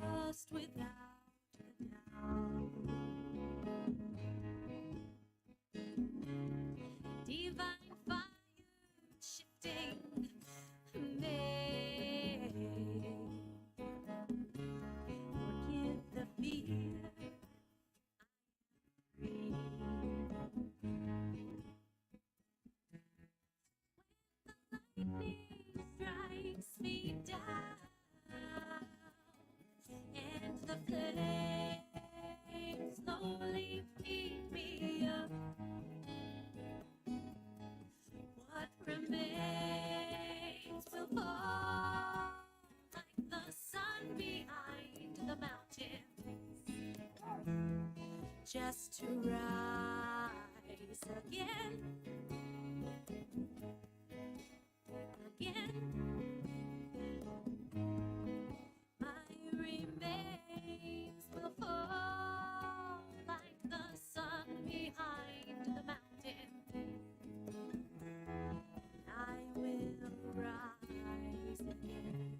trust without a doubt. Divine fire shifting me. Forgive the fear. Free. Lightning strikes me down, and the flames slowly feed me up. What remains will fall like the sun behind the mountains, just to rise again. My remains will fall like the sun behind the mountain. I will rise again.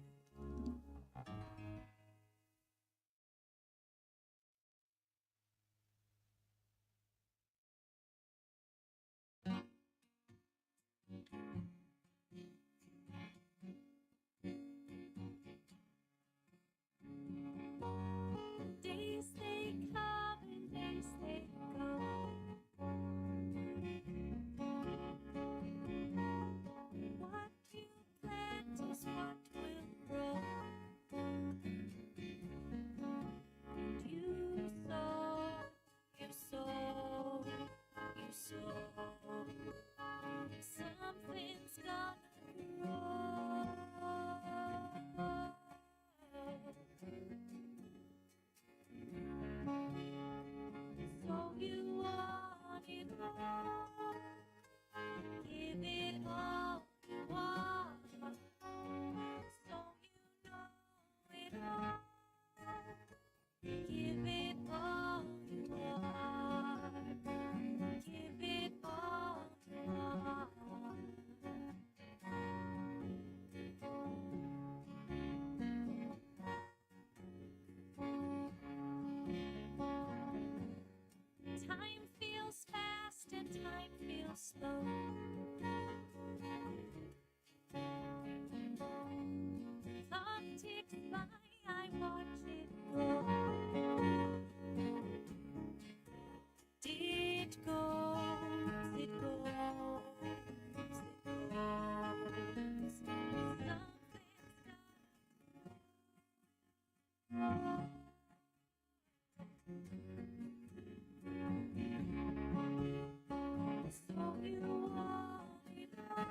Days they come and days they go. What you plant is what will grow. And you sow, you sow, you sow. Something's gonna grow. So you want it all, give it all you want. So you know it all, give it all you want. Give it all you want. Time feels fast and time feels slow. Clock ticks by, I watch it go. It goes, it goes, it goes. Something's gonna so you want it all.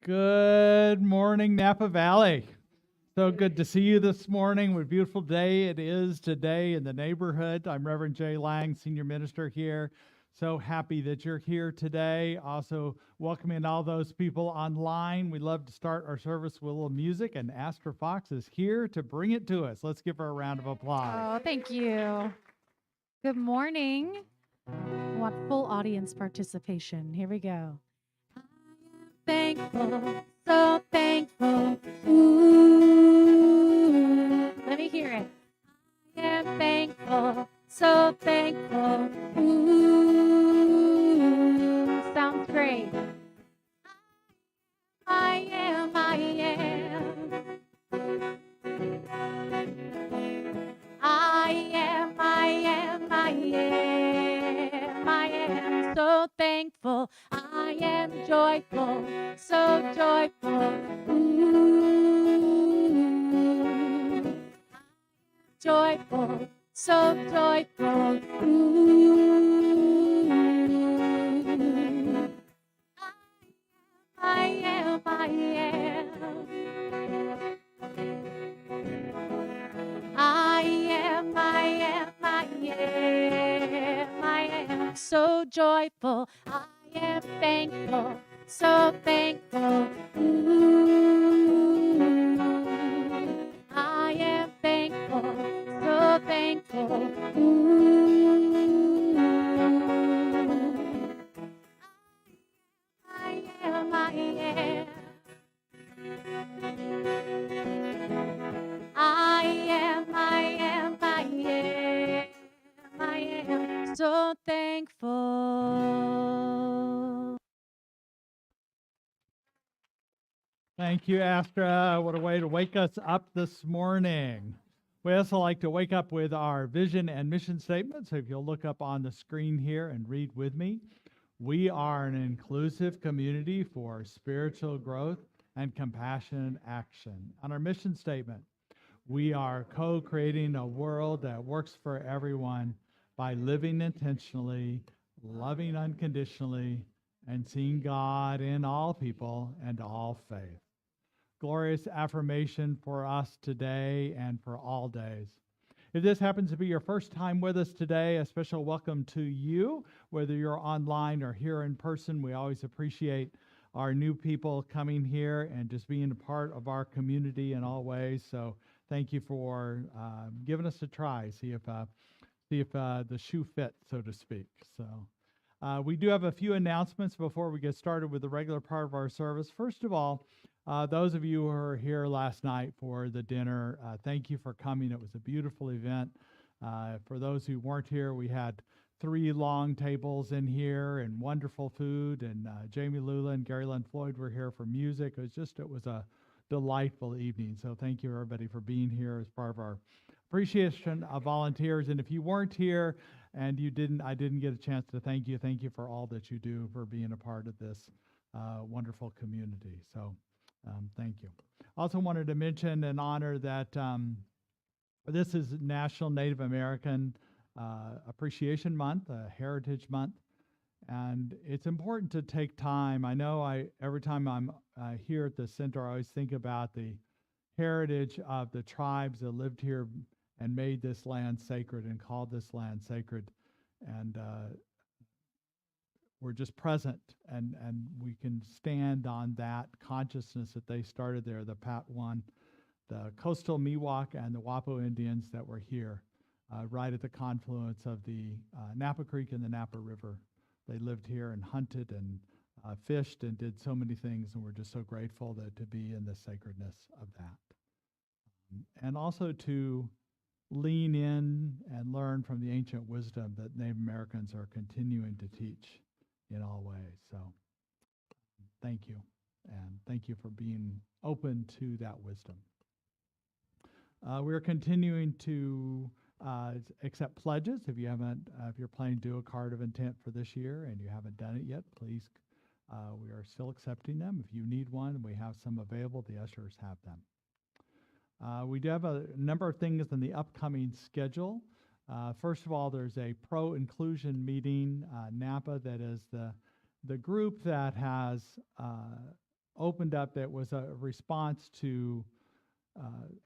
Good morning, Napa Valley. So good to see you this morning. What a beautiful day it is today in the neighborhood. I'm Reverend Jay Lang, Senior Minister here. So happy that you're here today. Also welcoming all those people online. We love to start our service with a little music, and Astra Fox is here to bring it to us. Let's give her a round of applause. Oh, thank you. Good morning. I want full audience participation. Here we go. Thankful, so thankful. Ooh, let me hear it. I am thankful, so thankful. Ooh, sounds great. I am, I am. I am, I am, I am, I am so thankful. I am joyful, so joyful. Ooh, joyful, so joyful. Ooh, I am, I am. I am, I am, I am, I am so joyful. I am thankful, so thankful. Ooh, I am thankful, so thankful. Ooh, I am, I am. I am, I am, I am, I am so thankful. Thank you, Astra. What a way to wake us up this morning. We also like to wake up with our vision and mission statement. So if you'll look up on the screen here and read with me, we are an inclusive community for spiritual growth and compassionate action. On our mission statement, we are co-creating a world that works for everyone by living intentionally, loving unconditionally, and seeing God in all people and all faith. Glorious affirmation for us today and for all days. If this happens to be your first time with us today, a special welcome to you, whether you're online or here in person. We always appreciate our new people coming here and just being a part of our community in all ways. So thank you for giving us a try, see if the shoe fits, so to speak. So we do have a few announcements before we get started with the regular part of our service. First of all, those of you who were here last night for the dinner, thank you for coming. It was a beautiful event. For those who weren't here, we had 3 long tables in here and wonderful food. And Jamie Lula and Gary Lynn Floyd were here for music. It was a delightful evening. So thank you everybody for being here as part of our appreciation of volunteers. And if you weren't here and I didn't get a chance to thank you for all that you do for being a part of this wonderful community. So thank you. Also wanted to mention and honor that this is National Native American Appreciation Month, Heritage Month, and it's important to take time. I know every time I'm here at the center, I always think about the heritage of the tribes that lived here and made this land sacred and called this land sacred. And we're just present and we can stand on that consciousness that they started there, the Patwan, the coastal Miwok and the Wapo Indians that were here right at the confluence of the Napa Creek and the Napa River. They lived here and hunted and fished and did so many things, and we're just so grateful to be in the sacredness of that. And also to lean in and learn from the ancient wisdom that Native Americans are continuing to teach in all ways. So thank you. And thank you for being open to that wisdom. We're continuing to accept pledges. If you're planning to do a card of intent for this year and you haven't done it yet, please, we are still accepting them. If you need one, we have some available. The ushers have them. We do have a number of things in the upcoming schedule. First of all, there's a pro-inclusion meeting, Napa, that is the group that has opened up, that was a response to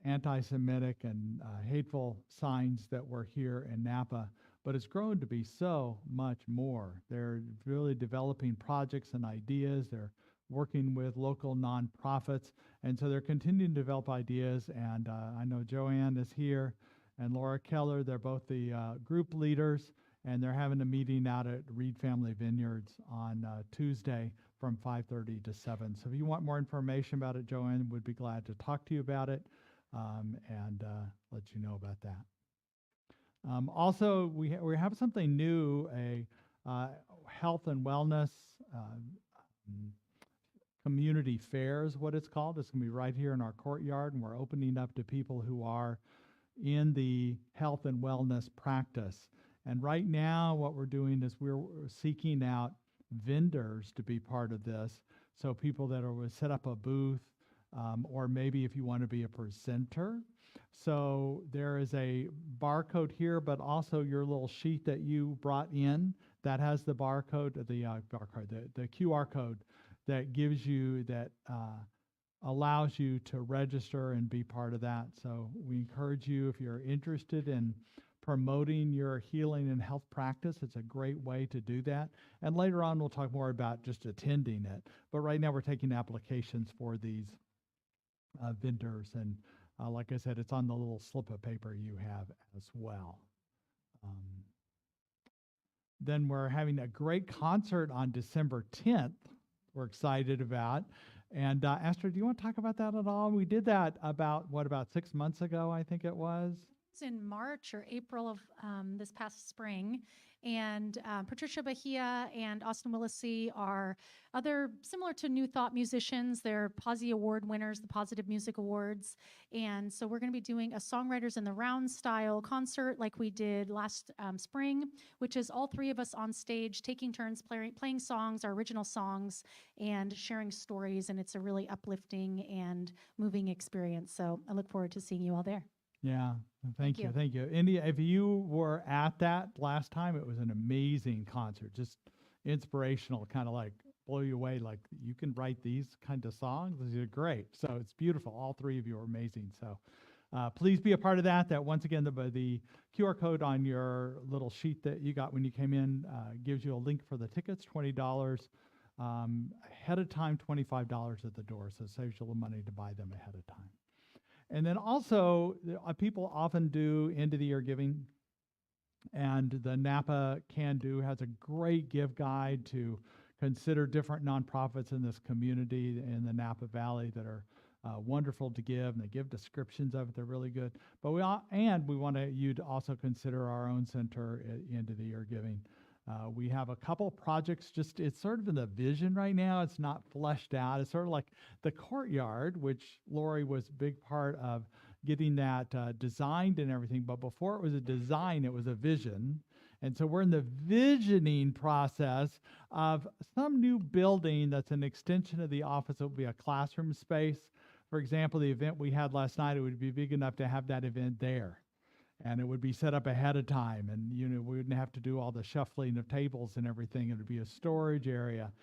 anti-Semitic and hateful signs that were here in Napa, but it's grown to be so much more. They're really developing projects and ideas. They're working with local nonprofits, and so they're continuing to develop ideas. And I know Joanne is here, and Laura Keller. They're both the group leaders, and they're having a meeting out at Reed Family Vineyards on Tuesday from 5:30 to 7. So if you want more information about it, Joanne would be glad to talk to you about it and let you know about that. Also, we have something new, a health and wellness community fair is what it's called. It's going to be right here in our courtyard, and we're opening up to people who are in the health and wellness practice. And right now, what we're doing is we're seeking out vendors to be part of this. So people that will set up a booth, or maybe if you want to be a presenter. So there is a barcode here, but also your little sheet that you brought in that has the barcode, the QR code that gives you, that allows you to register and be part of that. So we encourage you, if you're interested in promoting your healing and health practice, it's a great way to do that. And later on, we'll talk more about just attending it. But right now, we're taking applications for these vendors. And like I said, it's on the little slip of paper you have as well. Then we're having a great concert on December 10th. We're excited about. And Astra, do you want to talk about that at all? We did that about 6 months ago, I think it was. It's in March or April of this past spring. And Patricia Bahia and Austin Willisey are other similar to New Thought musicians. They're Posse Award winners, the Positive Music Awards. And so we're going to be doing a Songwriters in the Round style concert like we did last spring, which is all three of us on stage taking turns playing songs, our original songs, and sharing stories. And it's a really uplifting and moving experience. So I look forward to seeing you all there. Yeah, thank you. India, if you were at that last time, it was an amazing concert, just inspirational, kind of like blow you away, like you can write these kind of songs. These are great. So it's beautiful. All three of you are amazing. So please be a part of that. That once again, the QR code on your little sheet that you got when you came in gives you a link for the tickets, $20 ahead of time, $25 at the door. So it saves you a little money to buy them ahead of time. And then also, people often do end-of-the-year giving, and the Napa Can Do has a great give guide to consider different nonprofits in this community in the Napa Valley that are wonderful to give, and they give descriptions of it. They're really good. But we want you to also consider our own center at end-of-the-year giving. We have a couple projects, it's sort of in the vision right now. It's not fleshed out. It's sort of like the courtyard, which Lori was a big part of getting that designed and everything. But before it was a design, it was a vision. And so we're in the visioning process of some new building that's an extension of the office. It will be a classroom space. For example, the event we had last night, it would be big enough to have that event there. And it would be set up ahead of time, and we wouldn't have to do all the shuffling of tables and everything. It would be a storage area,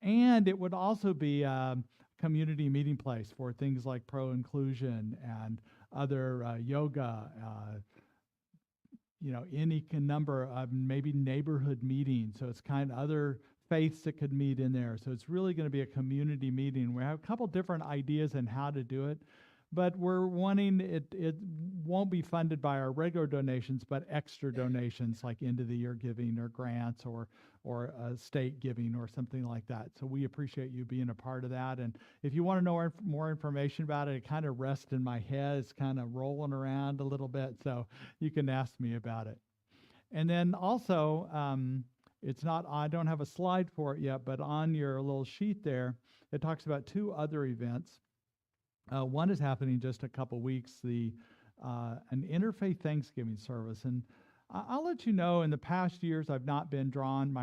and it would also be a community meeting place for things like pro-inclusion and other yoga, any number of maybe neighborhood meetings. So it's kind of other faiths that could meet in there. So it's really going to be a community meeting. We have a couple different ideas on how to do it. But we're wanting it won't be funded by our regular donations, but extra donations like end-of-the-year giving or grants or state giving or something like that. So we appreciate you being a part of that. And if you want to know more information about it, it kind of rests in my head. It's kind of rolling around a little bit, so you can ask me about it. And then also, I don't have a slide for it yet, but on your little sheet there, it talks about two other events. One is happening just a couple weeks, an interfaith Thanksgiving service. And I'll let you know, in the past years, my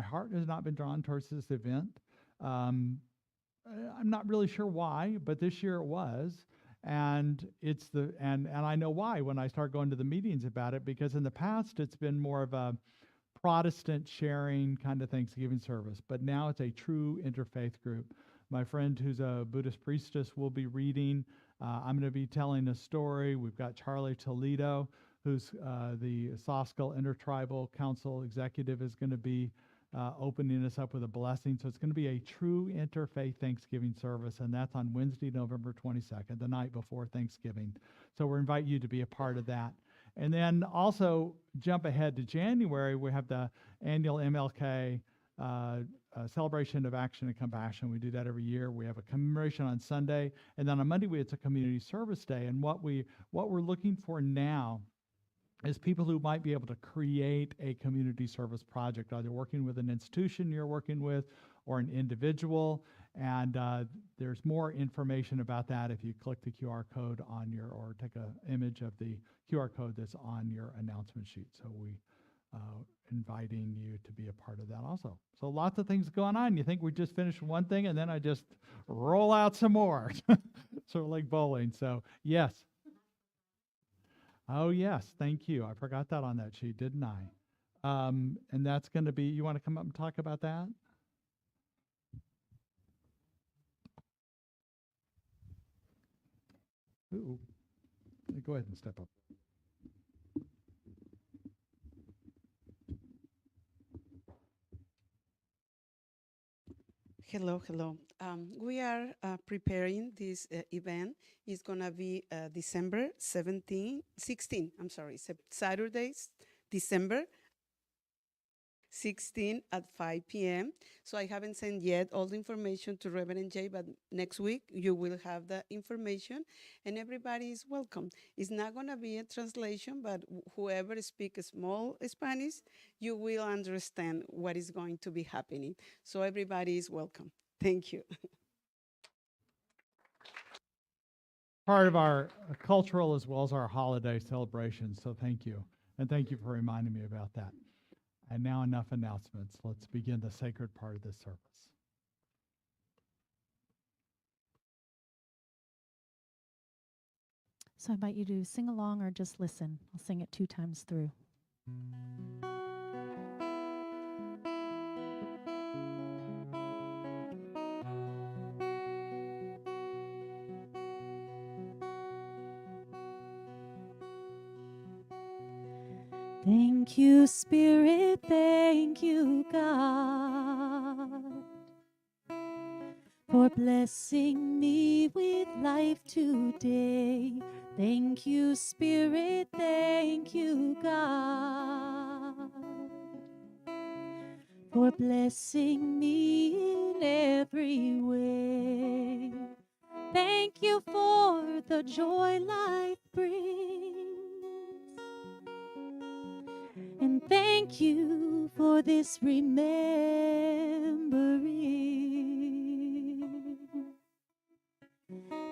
heart has not been drawn towards this event. I'm not really sure why, but this year it was. And and I know why when I start going to the meetings about it, because in the past it's been more of a Protestant sharing kind of Thanksgiving service, but now it's a true interfaith group. My friend who's a Buddhist priestess will be reading. I'm going to be telling a story. We've got Charlie Toledo, who's the Soskil Intertribal Council executive, is going to be opening us up with a blessing. So it's going to be a true interfaith Thanksgiving service, and that's on Wednesday, November 22nd, the night before Thanksgiving. So we invite you to be a part of that. And then also jump ahead to January, we have the annual MLK celebration of action and compassion. We do that every year. We have a commemoration on Sunday, and then on Monday it's a community service day. And what we're looking for now is people who might be able to create a community service project, either working with an institution you're working with or an individual. And there's more information about that if you click the QR code on your, or take an image of the QR code that's on your announcement sheet. So we inviting you to be a part of that also. So lots of things going on. You think we just finished one thing and then I just roll out some more. Sort of like bowling. So yes. Oh yes, thank you. I forgot that on that sheet, didn't I? And that's going to be, you want to come up and talk about that? Ooh. Go ahead and step up. Hello, hello. We are preparing this event. It's gonna be December 16, I'm sorry, Saturdays, December 16 at 5 p.m. So I haven't sent yet all the information to Reverend Jay, but next week you will have the information and everybody is welcome. It's not gonna be a translation, but whoever speaks small Spanish, you will understand what is going to be happening. So everybody is welcome. Thank you. Part of our cultural as well as our holiday celebrations. So thank you. And thank you for reminding me about that. And now enough announcements. Let's begin the sacred part of this service. So I invite you to sing along or just listen. I'll sing it 2 times through. Thank you, Spirit. Thank you, God, for blessing me with life today. Thank you, Spirit. Thank you, God, for blessing me in every way. Thank you for the joy life brings. And thank you for this remembering.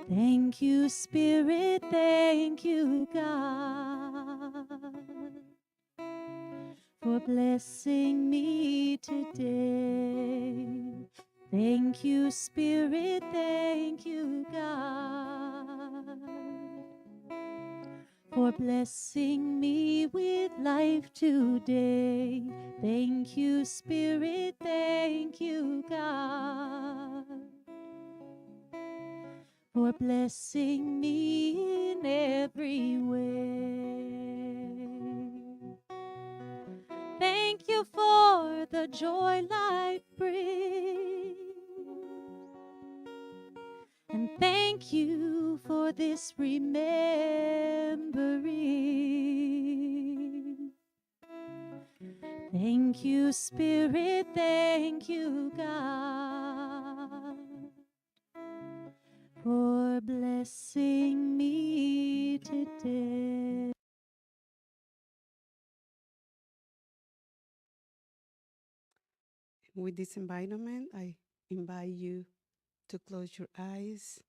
Thank you, Spirit. Thank you, God, for blessing me today. Thank you, Spirit. Thank you, God, for blessing me with life today. Thank you, Spirit. Thank you, God, for blessing me in every way. Thank you for the joy life brings. And thank you for this remembering. Thank you, Spirit. Thank you, God, for blessing me today. With this environment, I invite you to close your eyes.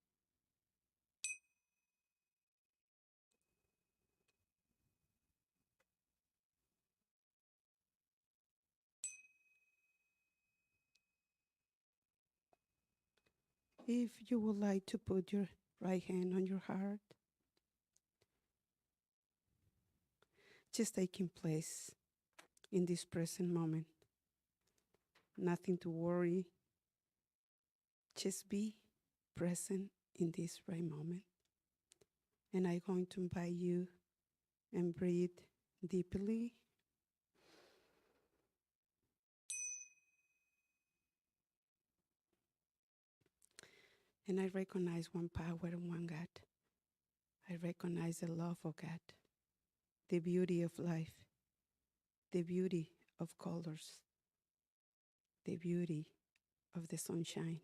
If you would like to put your right hand on your heart, just taking place in this present moment. Nothing to worry. Just be present in this right moment. And I'm going to invite you and breathe deeply. And I recognize one power and one God. I recognize the love of God, the beauty of life, the beauty of colors, the beauty of the sunshine.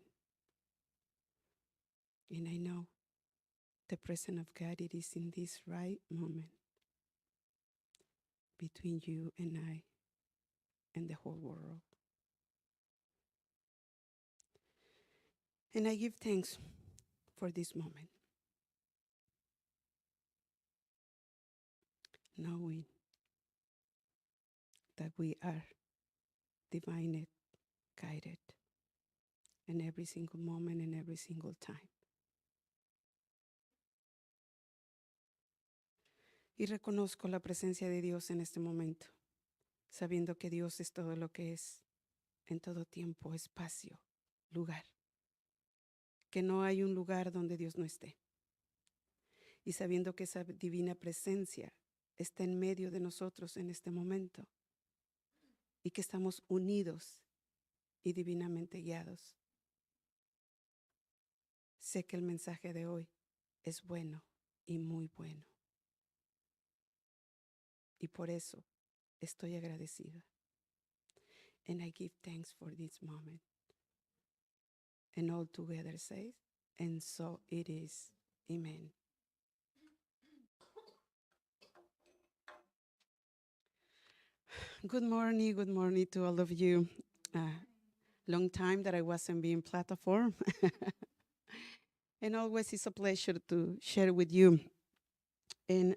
And I know the presence of God, it is in this right moment between you and I and the whole world. And I give thanks for this moment, knowing that we are divinely guided in every single moment and every single time. Y reconozco la presencia de Dios en este momento, sabiendo que Dios es todo lo que es, en todo tiempo, espacio, lugar. Que no hay un lugar donde Dios no esté. Y sabiendo que esa divina presencia está en medio de nosotros en este momento. Y que estamos unidos y divinamente guiados. Sé que el mensaje de hoy es bueno y muy bueno. Y por eso estoy agradecida. And I give thanks for this moment. And all together say, and so it is. Amen. Good morning to all of you. Long time that I wasn't being platform. And always it's a pleasure to share with you. And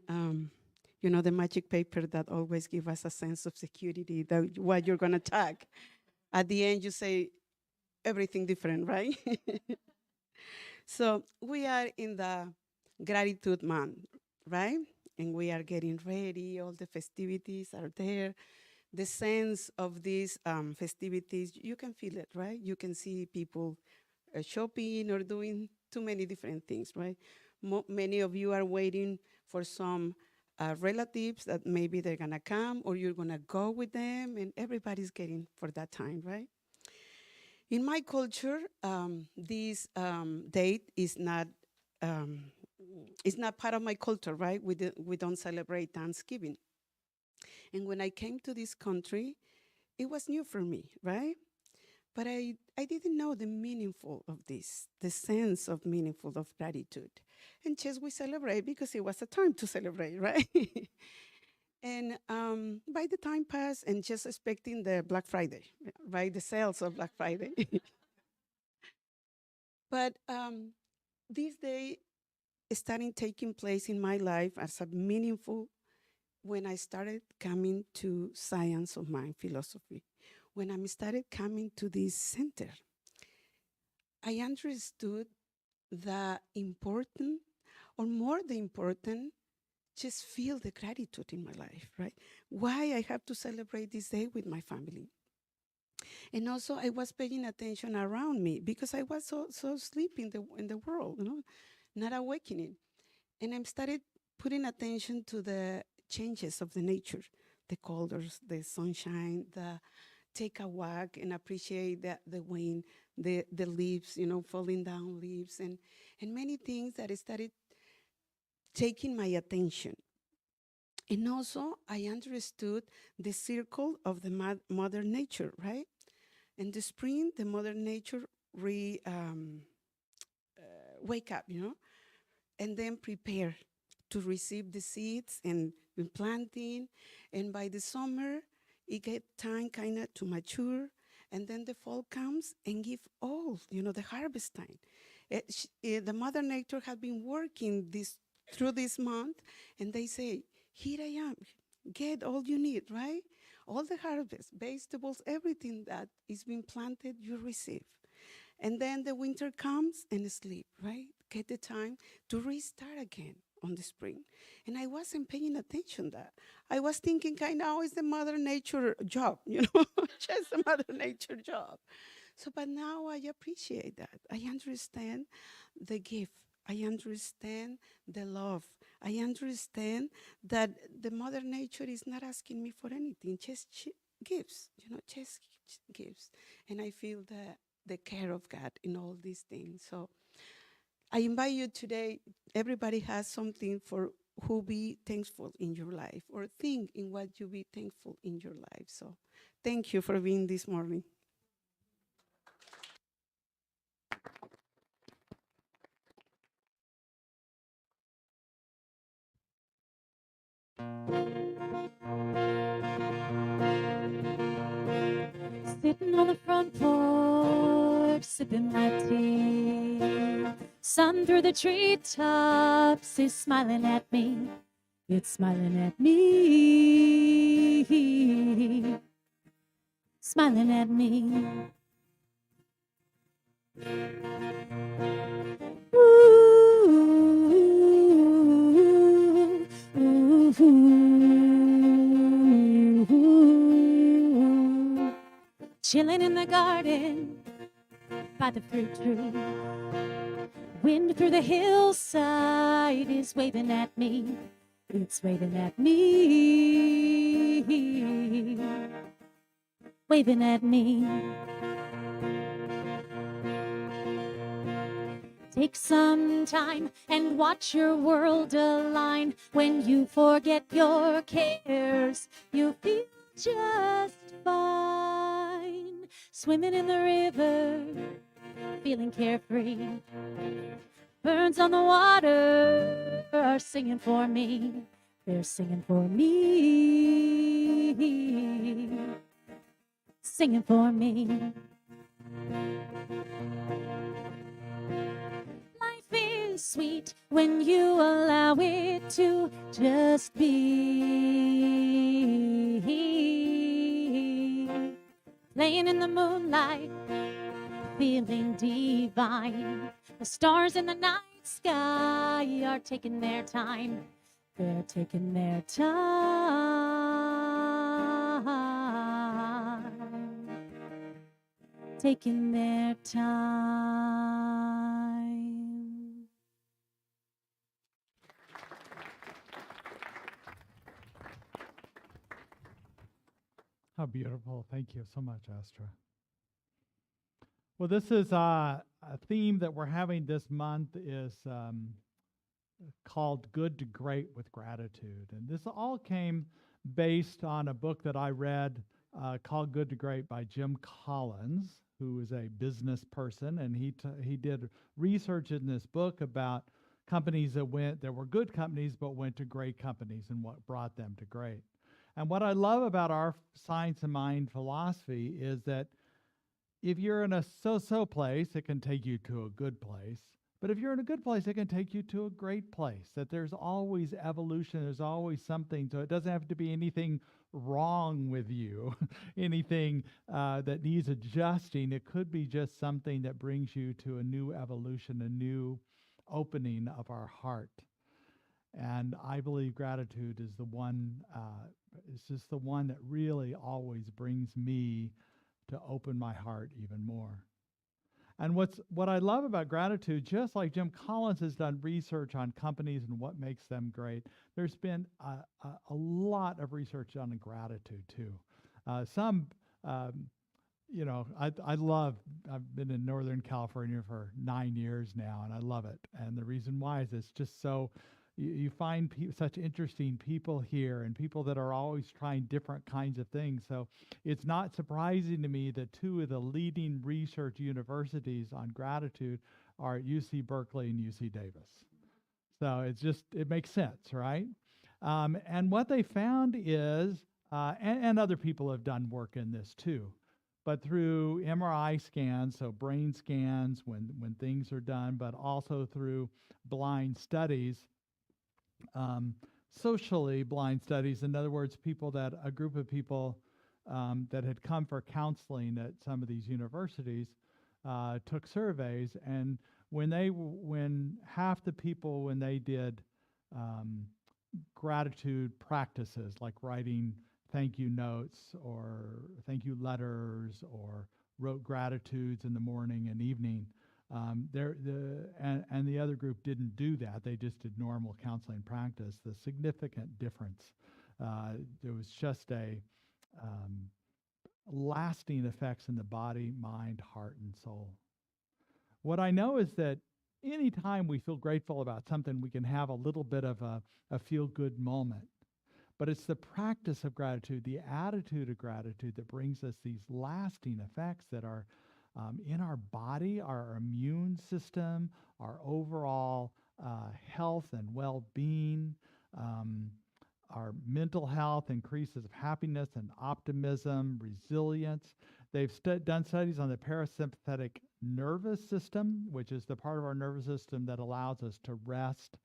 the magic paper that always give us a sense of security, that what you're gonna talk. At the end, you say everything different, right? So we are in the gratitude month, right? And we are getting ready, all the festivities are there. The sense of these festivities, you can feel it, right? You can see people shopping or doing too many different things, right? Many of you are waiting for some relatives that maybe they're gonna come or you're gonna go with them, and everybody's getting for that time, right? In my culture, this date is not part of my culture, right? We don't celebrate Thanksgiving. And when I came to this country, it was new for me, right? But I didn't know the meaningful of this, the sense of meaningful of gratitude. And just we celebrate because it was a time to celebrate, right? And by the time passed, and just expecting the Black Friday, right? The sales of Black Friday. But this day started taking place in my life as a meaningful when I started coming to science of mind philosophy. When I started coming to this center, I understood the important, or more the important, just feel the gratitude in my life, right? Why I have to celebrate this day with my family. And also I was paying attention around me because I was so asleep in the world, not awakening. And I started putting attention to the changes of the nature, the colors, the sunshine, the take a walk and appreciate the wind, the leaves, falling down leaves, and many things that started taking my attention. And also I understood the circle of the mother nature, right? In the spring, the mother nature wake up, and then prepare to receive the seeds and planting. And by the summer, it get time kind of to mature. And then the fall comes and give all, the harvest time. The mother nature has been working through this month, and they say, here I am, get all you need, right? All the harvest, vegetables, everything that is being planted, you receive. And then the winter comes and sleep, right? Get the time to restart again on the spring. And I wasn't paying attention to that. I was thinking it's the mother nature job, just the mother nature job. So, but now I appreciate that. I understand the gift. I understand the love. I understand that the mother nature is not asking me for anything, just she gives, just gives. And I feel the care of God in all these things. So I invite you today, everybody has something for who be thankful in your life, or think in what you be thankful in your life. So thank you for being this morning. Sitting on the front porch, sipping my tea. Sun through the treetops is smiling at me. It's smiling at me. Smiling at me. Ooh, ooh, ooh. Chilling in the garden by the fruit tree. Wind through the hillside is waving at me. It's waving at me. Waving at me. Take some time and watch your world align. When you forget your cares, you feel just fine. Swimming in the river, feeling carefree. Birds on the water are singing for me. They're singing for me. Singing for me. Life is sweet when you allow it to just be. Laying in the moonlight, feeling divine. The stars in the night sky are taking their time. They're taking their time. Taking their time. How beautiful. Thank you so much, Astra. Well, this is a theme that we're having this month is called Good to Great with Gratitude. And this all came based on a book that I read called Good to Great by Jim Collins, who is a business person. And he did research in this book about companies that were good companies, but went to great companies and what brought them to great. And what I love about our Science and Mind philosophy is that if you're in a so-so place, it can take you to a good place. But if you're in a good place, it can take you to a great place. That there's always evolution, there's always something. So it doesn't have to be anything wrong with you, anything that needs adjusting. It could be just something that brings you to a new evolution, a new opening of our heart. And I believe gratitude is the one, it's just the one that really always brings me to open my heart even more. And what I love about gratitude, just like Jim Collins has done research on companies and what makes them great, there's been a lot of research on gratitude too. Some, I've been in Northern California for 9 years now, and I love it. And the reason why is it's just so, you find such interesting people here and people that are always trying different kinds of things. So it's not surprising to me that two of the leading research universities on gratitude are at UC Berkeley and UC Davis. So it makes sense, right? And what they found is, and other people have done work in this too, but through MRI scans, so brain scans when things are done, but also through blind studies, socially blind studies. In other words, a group of people that had come for counseling at some of these universities took surveys, and when half the people, when they did gratitude practices like writing thank you notes or thank you letters or wrote gratitudes in the morning and evening, and the other group didn't do that. They just did normal counseling practice. The significant difference, there was just a lasting effects in the body, mind, heart, and soul. What I know is that anytime we feel grateful about something, we can have a little bit of a feel-good moment. But it's the practice of gratitude, the attitude of gratitude that brings us these lasting effects that are in our body, our immune system, our overall health and well-being, our mental health, increases of happiness and optimism, resilience. They've done studies on the parasympathetic nervous system, which is the part of our nervous system that allows us to rest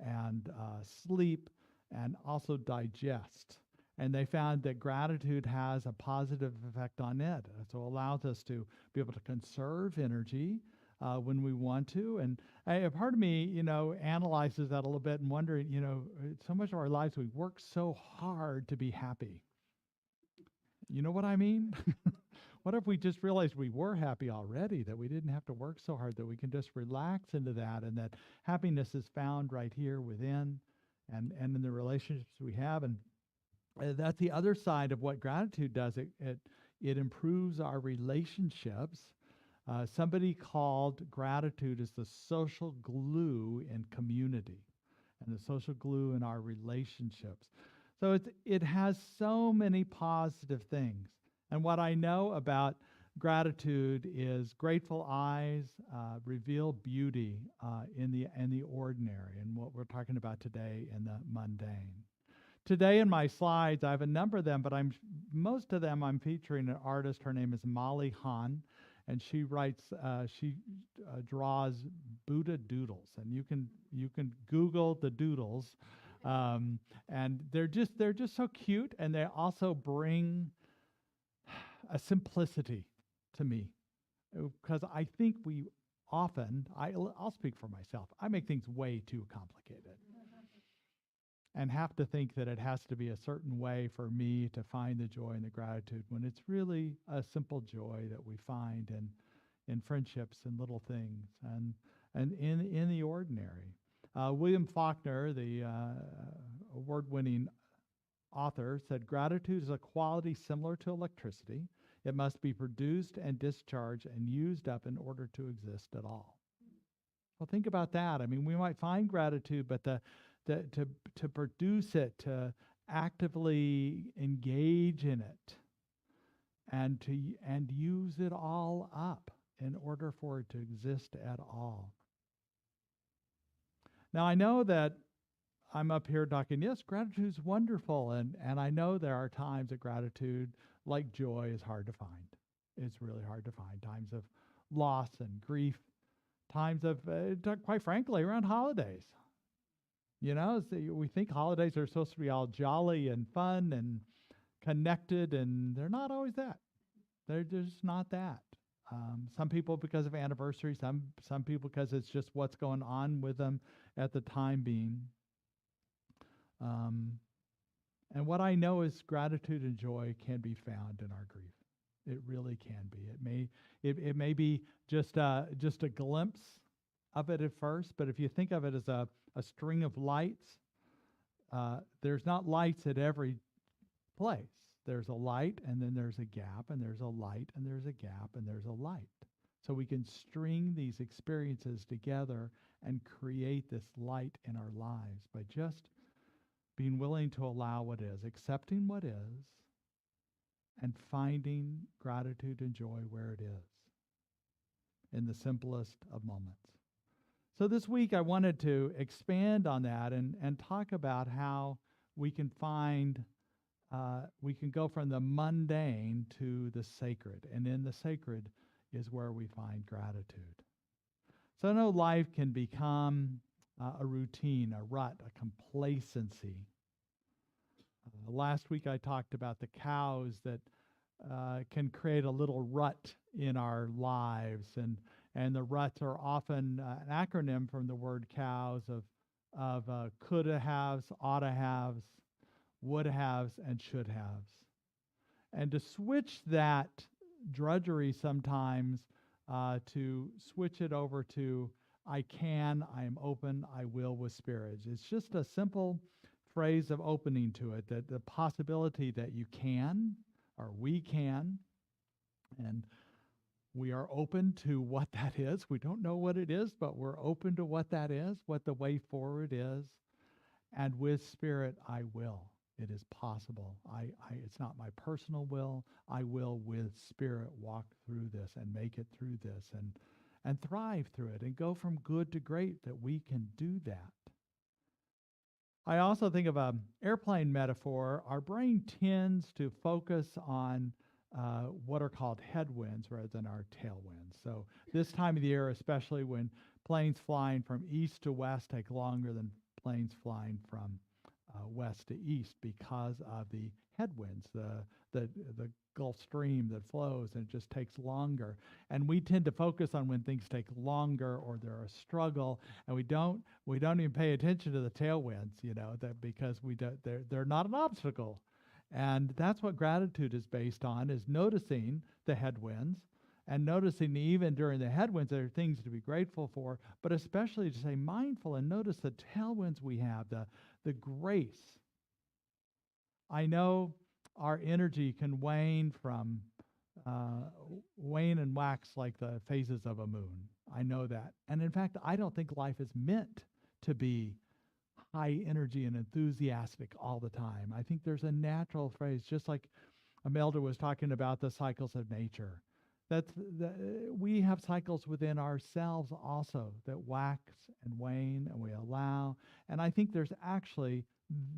and sleep and also digest. And they found that gratitude has a positive effect on it. So it allows us to be able to conserve energy when we want to. And a part of me, analyzes that a little bit and wondering, so much of our lives, we work so hard to be happy. You know what I mean? What if we just realized we were happy already, that we didn't have to work so hard, that we can just relax into that, and that happiness is found right here within and in the relationships we have. And that's the other side of what gratitude does. It improves our relationships. Somebody called gratitude as the social glue in community and the social glue in our relationships. So it has so many positive things. And what I know about gratitude is grateful eyes reveal beauty in the ordinary, and what we're talking about today in the mundane. Today in my slides, I have a number of them, but most of them I'm featuring an artist. Her name is Molly Han, and she draws Buddha doodles, and you can Google the doodles, and they're just so cute, and they also bring a simplicity to me, because I think we often, I'll speak for myself, I make things way too complicated and have to think that it has to be a certain way for me to find the joy and the gratitude, when it's really a simple joy that we find in friendships and little things and in the ordinary. William Faulkner, the award-winning author, said, "Gratitude is a quality similar to electricity. It must be produced and discharged and used up in order to exist at all." Well, think about that. I mean, we might find gratitude, but to produce it, to actively engage in it, and use it all up in order for it to exist at all. Now, I know that I'm up here talking, yes, gratitude's wonderful, and I know there are times that gratitude, like joy, is hard to find. It's really hard to find. Times of loss and grief, times of, quite frankly, around holidays. We think holidays are supposed to be all jolly and fun and connected, and they're not always that. They're just not that. Some people because of anniversaries, some people because it's just what's going on with them at the time being. And what I know is gratitude and joy can be found in our grief. It really can be. It may be just a glimpse of it at first, but if you think of it as a string of lights, there's not lights at every place. There's a light, and then there's a gap, and there's a light, and there's a gap, and there's a light. So we can string these experiences together and create this light in our lives by just being willing to allow what is, accepting what is, and finding gratitude and joy where it is, in the simplest of moments. So this week I wanted to expand on that and talk about how we can go from the mundane to the sacred, and in the sacred is where we find gratitude. So I know life can become a routine, a rut, a complacency. Last week I talked about the cows that can create a little rut in our lives, and the ruts are often an acronym from the word cows of coulda haves, oughta haves, would haves, and should haves. And to switch that drudgery sometimes, to switch it over to I can, I am open, I will with spirit. It's just a simple phrase of opening to it, that the possibility that you can, or we can, and We are open to what that is. We don't know what it is, but we're open to what that is, what the way forward is. And with Spirit, I will. It is possible. It's not my personal will. I will, with Spirit, walk through this and make it through this and thrive through it and go from good to great, that we can do that. I also think of an airplane metaphor. Our brain tends to focus on what are called headwinds rather than our tailwinds. So this time of the year, especially when planes flying from east to west take longer than planes flying from west to east, because of the headwinds, the Gulf Stream that flows, and it just takes longer. And we tend to focus on when things take longer or they're a struggle, and we don't even pay attention to the tailwinds, that because they're not an obstacle. And that's what gratitude is based on, is noticing the headwinds, and noticing even during the headwinds there are things to be grateful for, but especially to stay mindful and notice the tailwinds we have, the grace. I know our energy can wane and wax like the phases of a moon. I know that. And in fact, I don't think life is meant to be high energy and enthusiastic all the time. I think there's a natural phrase, just like Imelda was talking about the cycles of nature. We have cycles within ourselves also that wax and wane, and we allow. And I think there's actually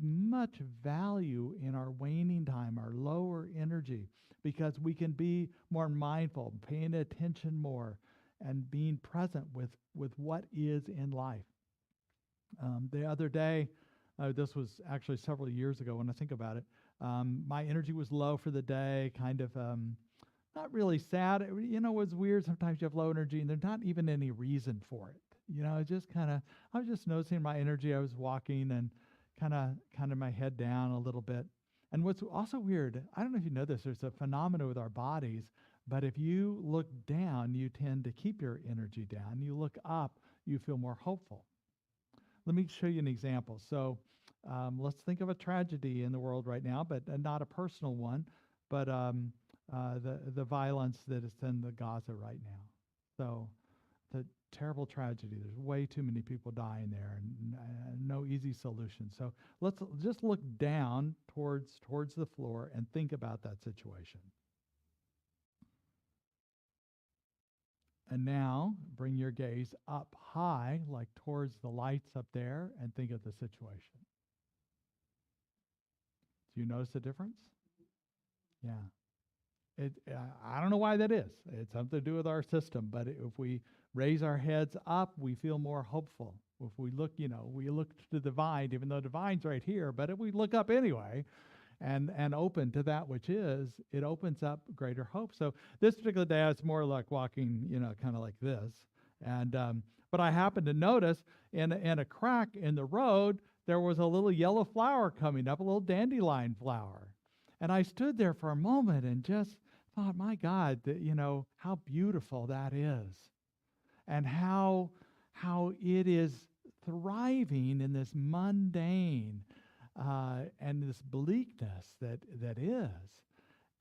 much value in our waning time, our lower energy, because we can be more mindful, paying attention more, and being present with what is in life. The other day, this was actually several years ago when I think about it, my energy was low for the day, kind of not really sad. It was weird. Sometimes you have low energy and there's not even any reason for it. I was just noticing my energy. I was walking and kind of my head down a little bit. And what's also weird, I don't know if you know this, there's a phenomenon with our bodies, but if you look down, you tend to keep your energy down. You look up, you feel more hopeful. Let me show you an example. So let's think of a tragedy in the world right now, but not a personal one, but the violence that is in the Gaza right now. So the terrible tragedy. There's way too many people dying there, and no easy solution. So let's just look down towards the floor and think about that situation. And now bring your gaze up high, like towards the lights up there, and think of the situation. Do you notice the difference? Yeah. I don't know why that is. It's something to do with our system, but if we raise our heads up, we feel more hopeful. If we look, we look to the divine, even though the divine's right here, but if we look up anyway and open to that which is, it opens up greater hope. So this particular day, I was more like walking, kind of like this. And but I happened to notice in a crack in the road, there was a little yellow flower coming up, a little dandelion flower. And I stood there for a moment and just thought, my God, how beautiful that is. And how it is thriving in this mundane and this bleakness that is.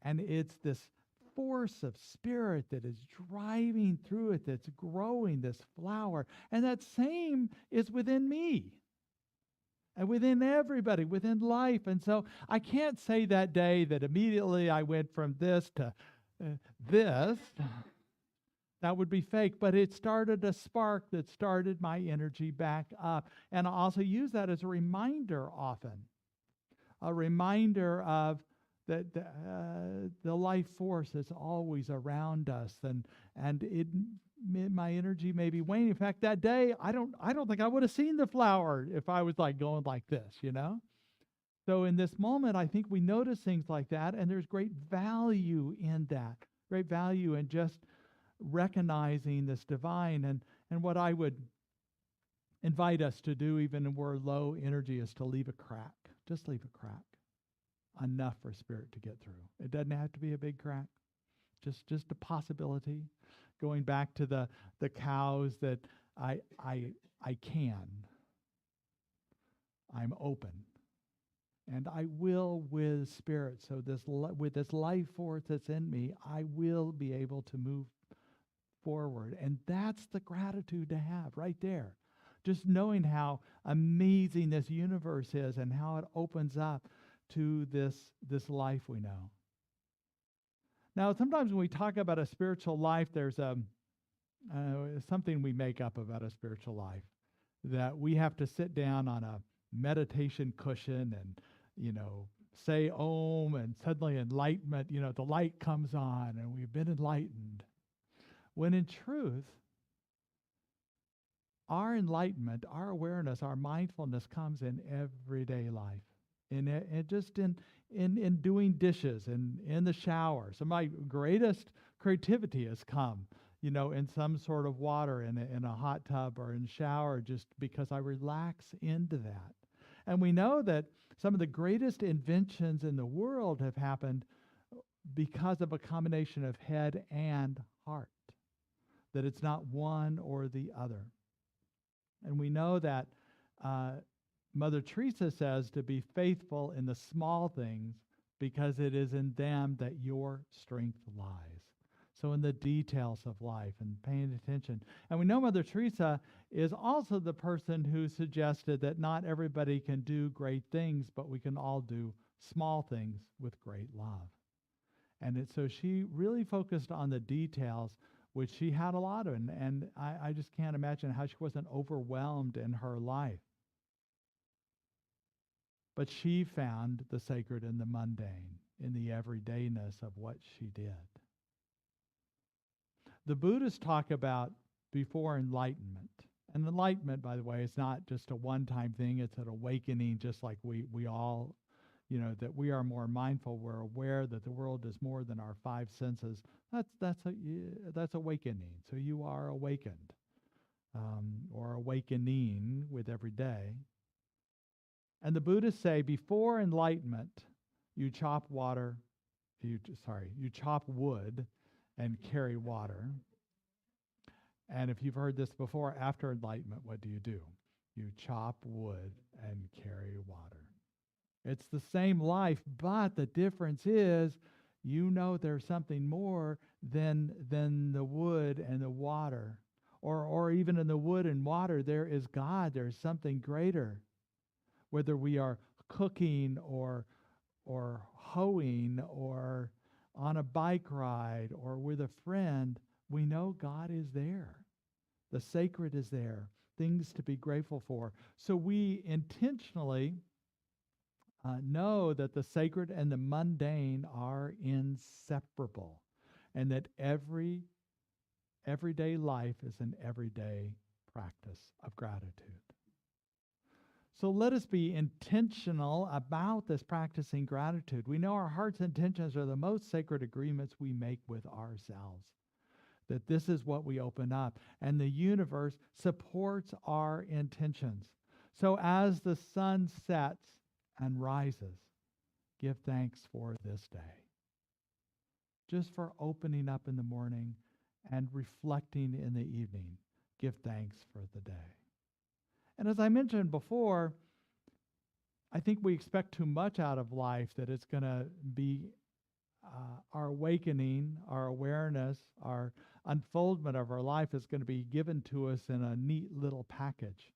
And it's this force of spirit that is driving through it, that's growing this flower. And that same is within me. And within everybody, within life. And so I can't say that day that immediately I went from this to this. That would be fake, but it started a spark that started my energy back up. And I also use that as a reminder often, a reminder of that the life force that's always around us, and my energy may be waning. In fact, that day I don't think I would have seen the flower if I was like going like this, So in this moment, I think we notice things like that, and there's great value in that, great value in just recognizing this divine. And what I would invite us to do, even when we're low energy, is to leave a crack. Just leave a crack, enough for spirit to get through. It doesn't have to be a big crack, just a possibility. Going back to the cows that I'm open, and I will with spirit. So with this life force that's in me, I will be able to move forward. And that's the gratitude to have right there. Just knowing how amazing this universe is and how it opens up to this life we know. Now, sometimes when we talk about a spiritual life, there's something we make up about a spiritual life, that we have to sit down on a meditation cushion and, say Om, and suddenly enlightenment, the light comes on and we've been enlightened. When in truth, our enlightenment, our awareness, our mindfulness comes in everyday life, just in doing dishes and in the shower. So my greatest creativity has come, in some sort of water, in a hot tub or in a shower, just because I relax into that. And we know that some of the greatest inventions in the world have happened because of a combination of head and heart, that it's not one or the other. And we know that Mother Teresa says to be faithful in the small things, because it is in them that your strength lies. So in the details of life and paying attention. And we know Mother Teresa is also the person who suggested that not everybody can do great things, but we can all do small things with great love. And so she really focused on the details, which she had a lot of. And I just can't imagine how she wasn't overwhelmed in her life. But she found the sacred in the mundane, in the everydayness of what she did. The Buddhists talk about before enlightenment. And enlightenment, by the way, is not just a one-time thing. It's an awakening, just like we all, that we are more mindful. We're aware that the world is more than our five senses. That's awakening. So you are awakened, or awakening with every day. And the Buddhists say before enlightenment, you chop wood and carry water. And if you've heard this before, after enlightenment, what do? You chop wood and carry water. It's the same life, but the difference is, there's something more than the wood and the water. Or even in the wood and water, there is God. There's something greater. Whether we are cooking or hoeing or on a bike ride or with a friend, we know God is there. The sacred is there, things to be grateful for. So we intentionally know that the sacred and the mundane are inseparable, and that everyday life is an everyday practice of gratitude. So let us be intentional about this practicing gratitude. We know our heart's intentions are the most sacred agreements we make with ourselves, that this is what we open up, and the universe supports our intentions. So as the sun sets and rises, give thanks for this day. Just for opening up in the morning and reflecting in the evening, give thanks for the day. And as I mentioned before, I think we expect too much out of life, that it's going to be our awakening, our awareness, our unfoldment of our life is going to be given to us in a neat little package.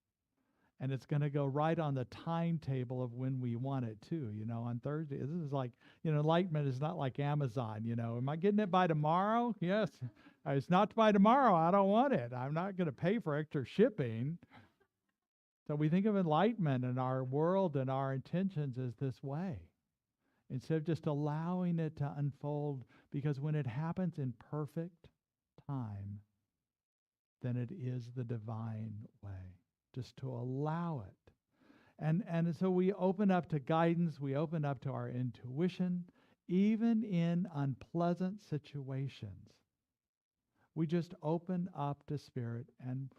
And it's going to go right on the timetable of when we want it to, on Thursday. This is like, enlightenment is not like Amazon, Am I getting it by tomorrow? Yes. It's not by tomorrow. I don't want it. I'm not going to pay for extra shipping. So we think of enlightenment and our world and our intentions as this way, instead of just allowing it to unfold, because when it happens in perfect time, then it is the divine way, just to allow it. And so we open up to guidance, we open up to our intuition, even in unpleasant situations. We just open up to Spirit, and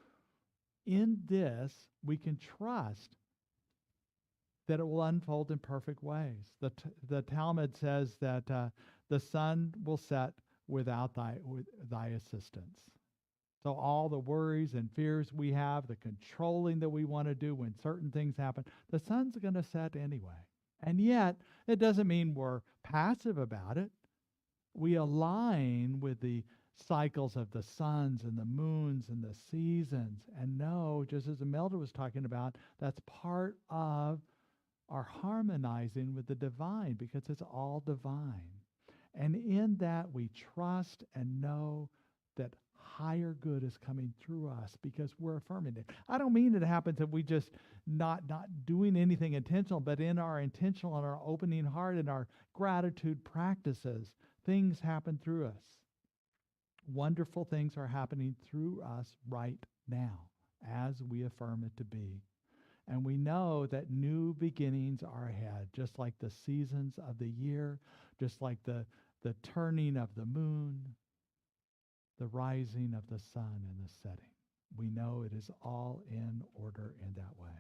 in this, we can trust that it will unfold in perfect ways. The Talmud says that the sun will set without thy assistance. So all the worries and fears we have, the controlling that we want to do when certain things happen, the sun's going to set anyway. And yet, it doesn't mean we're passive about it. We align with the cycles of the suns and the moons and the seasons. And know, just as Imelda was talking about, that's part of our harmonizing with the divine, because it's all divine. And in that we trust and know that higher good is coming through us because we're affirming it. I don't mean it happens if we just not doing anything intentional, but in our intentional and our opening heart and our gratitude practices, things happen through us. Wonderful things are happening through us right now as we affirm it to be. And we know that new beginnings are ahead, just like the seasons of the year, just like the turning of the moon, the rising of the sun and the setting. We know it is all in order in that way.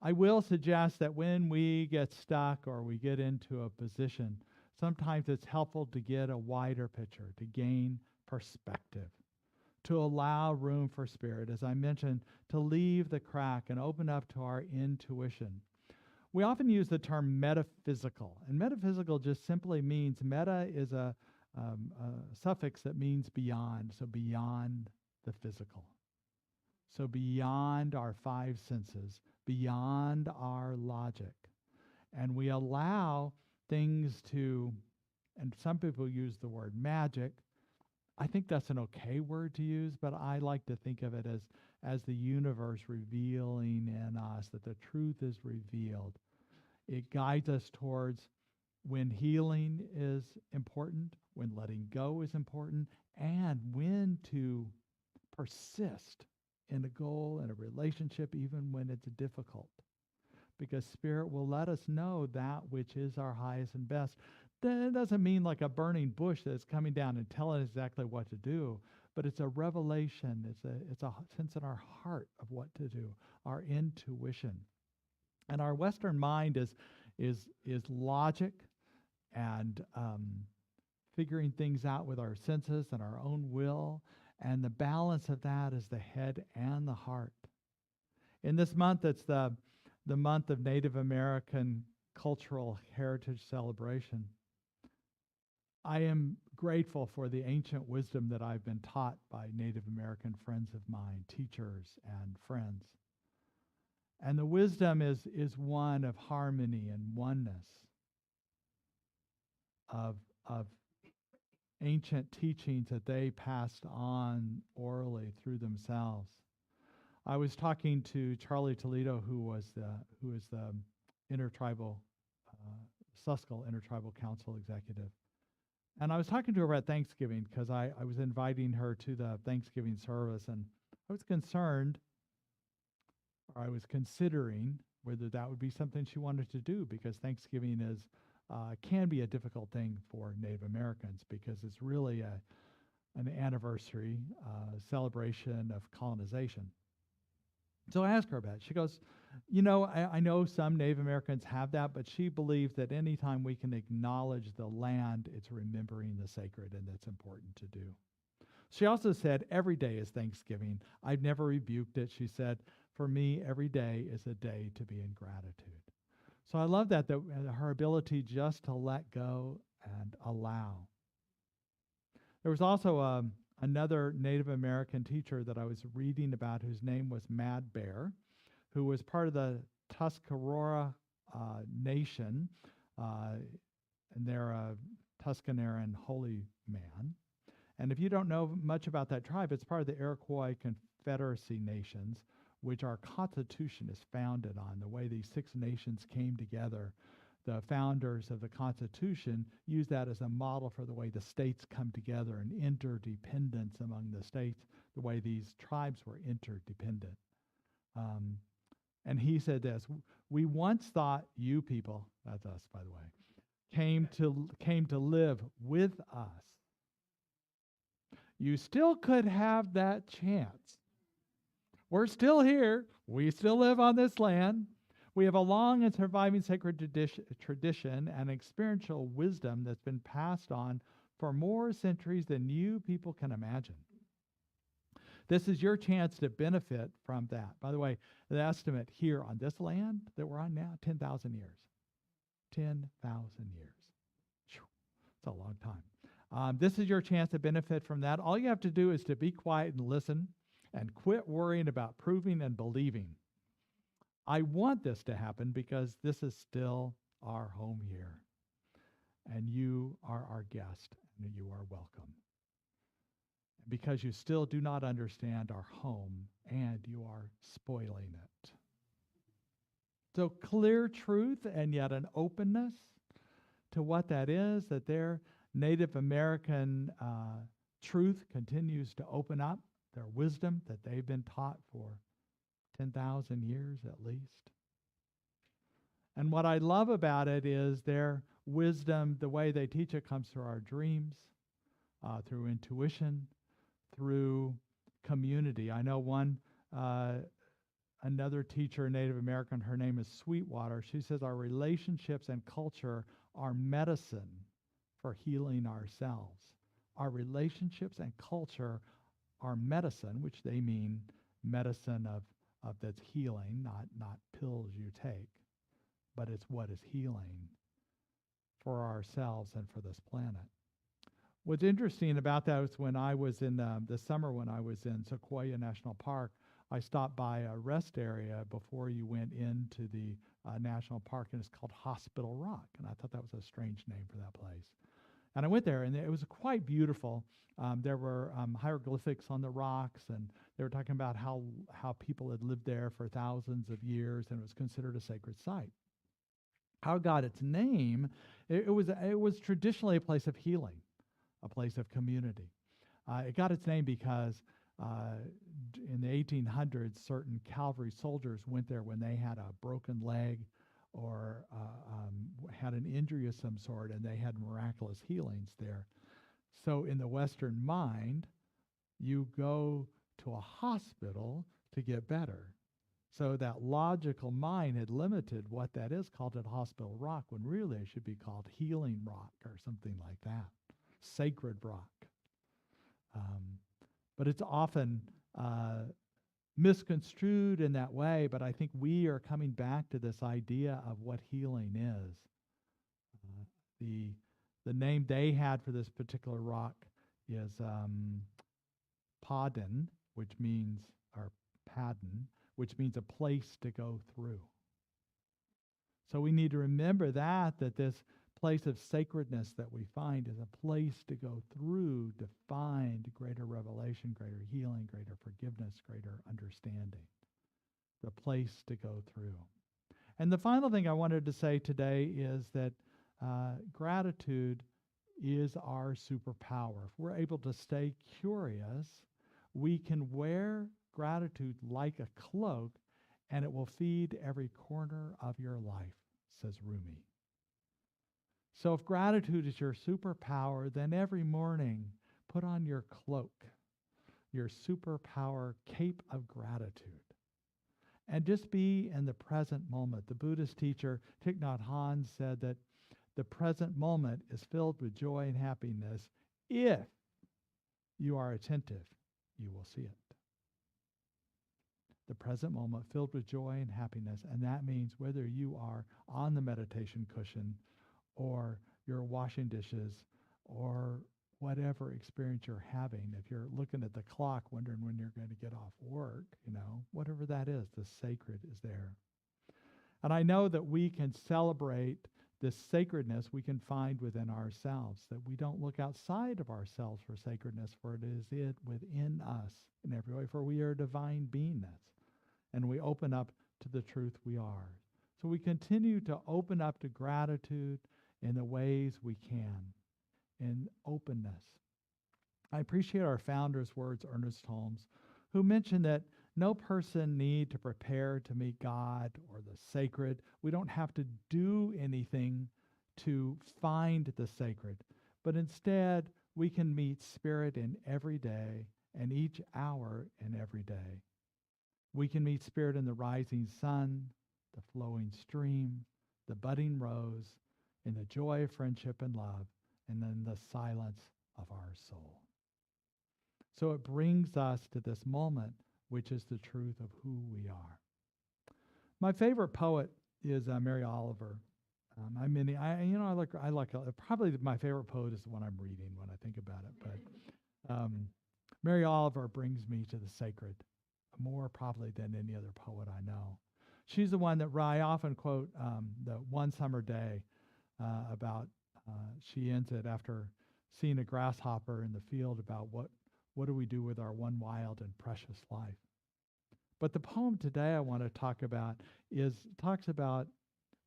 I will suggest that when we get stuck or we get into a position, sometimes it's helpful to get a wider picture, to gain perspective, to allow room for spirit, as I mentioned, to leave the crack and open up to our intuition. We often use the term metaphysical, and metaphysical just simply means, meta is a suffix that means beyond, so beyond the physical. So beyond our five senses, beyond our logic. And we allow things to, and some people use the word magic. I think that's an okay word to use, but I like to think of it as the universe revealing in us, that the truth is revealed. It guides us towards when healing is important, when letting go is important, and when to persist in a goal, in a relationship, even when it's difficult. Because Spirit will let us know that which is our highest and best. That doesn't mean like a burning bush that's coming down and telling us exactly what to do, but it's a revelation. It's a sense in our heart of what to do, our intuition. And our Western mind is logic and figuring things out with our senses and our own will. And the balance of that is the head and the heart. In this month, it's the month of Native American Cultural Heritage Celebration. I am grateful for the ancient wisdom that I've been taught by Native American friends of mine, teachers and friends. And the wisdom is one of harmony and oneness, of ancient teachings that they passed on orally through themselves. I was talking to Charlie Toledo, who is the intertribal Susquehanna Intertribal Council executive. And I was talking to her at Thanksgiving because I was inviting her to the Thanksgiving service, and I was concerned, or I was considering whether that would be something she wanted to do, because Thanksgiving can be a difficult thing for Native Americans because it's really an anniversary celebration of colonization. So I asked her about it. She goes, I know some Native Americans have that, but she believes that anytime we can acknowledge the land, it's remembering the sacred, and that's important to do. She also said, every day is Thanksgiving. I've never rebuked it. She said, for me, every day is a day to be in gratitude. So I love that her ability just to let go and allow. There was also another Native American teacher that I was reading about whose name was Mad Bear, who was part of the Tuscarora Nation, and they're a Tuscaneran holy man. And if you don't know much about that tribe, it's part of the Iroquois Confederacy Nations, which our Constitution is founded on. The way these 6 nations came together, the founders of the Constitution used that as a model for the way the states come together and interdependence among the states, the way these tribes were interdependent. And he said this, we once thought you people, that's us by the way, came to live with us. You still could have that chance. We're still here. We still live on this land. We have a long and surviving sacred tradition and experiential wisdom that's been passed on for more centuries than you people can imagine. This is your chance to benefit from that. By the way, the estimate here on this land that we're on now, 10,000 years. 10,000 years. It's a long time. This is your chance to benefit from that. All you have to do is to be quiet and listen and quit worrying about proving and believing. I want this to happen because this is still our home here. And you are our guest, and you are welcome. Because you still do not understand our home, and you are spoiling it. So clear truth and yet an openness to what that is, that their Native American truth continues to open up, their wisdom that they've been taught for 10,000 years at least. And what I love about it is their wisdom, the way they teach it comes through our dreams, through intuition, through community. I know another teacher, Native American, her name is Sweetwater. She says our relationships and culture are medicine for healing ourselves. Our relationships and culture are medicine, which they mean medicine of that's healing, not pills you take, but it's what is healing for ourselves and for this planet. What's interesting about that was when I was in the summer when I was in Sequoia National Park, I stopped by a rest area before you went into the national park, and it's called Hospital Rock. And I thought that was a strange name for that place. And I went there, and it was quite beautiful. There were hieroglyphics on the rocks, and they were talking about how people had lived there for thousands of years, and it was considered a sacred site. How it got its name, it was traditionally a place of healing, a place of community. It got its name because in the 1800s, certain cavalry soldiers went there when they had a broken leg or had an injury of some sort, and they had miraculous healings there. So in the Western mind, you go to a hospital to get better. So that logical mind had limited what that is, called it Hospital Rock, when really it should be called Healing Rock or something like that, Sacred Rock. But it's often misconstrued in that way, but I think we are coming back to this idea of what healing is. The name they had for this particular rock is Padden, which means, or Padden, which means a place to go through. So we need to remember that this place of sacredness that we find is a place to go through to find greater revelation, greater healing, greater forgiveness, greater understanding. The place to go through. And the final thing I wanted to say today is that gratitude is our superpower. If we're able to stay curious, we can wear gratitude like a cloak, and it will feed every corner of your life, says Rumi. So if gratitude is your superpower, then every morning put on your cloak, your superpower cape of gratitude, and just be in the present moment. The Buddhist teacher Thich Nhat Hanh said that the present moment is filled with joy and happiness. If you are attentive, you will see it. The present moment filled with joy and happiness, and that means whether you are on the meditation cushion or you're washing dishes or whatever experience you're having, if you're looking at the clock wondering when you're going to get off work, whatever that is, the sacred is there. And I know that we can celebrate this sacredness we can find within ourselves, that we don't look outside of ourselves for sacredness, for it is it within us in every way, for we are divine beingness, and we open up to the truth we are. So we continue to open up to gratitude in the ways we can, in openness. I appreciate our founder's words, Ernest Holmes, who mentioned that no person need to prepare to meet God or the sacred. We don't have to do anything to find the sacred, but instead we can meet Spirit in every day and each hour in every day. We can meet Spirit in the rising sun, the flowing stream, the budding rose, in the joy of friendship and love, and then the silence of our soul. So it brings us to this moment, which is the truth of who we are. My favorite poet is Mary Oliver. I like probably my favorite poet is the one I'm reading when I think about it. But Mary Oliver brings me to the sacred more probably than any other poet I know. She's the one that I often quote the One Summer Day about. She ends it after seeing a grasshopper in the field about what do we do with our one wild and precious life. But the poem today I want to talk about talks about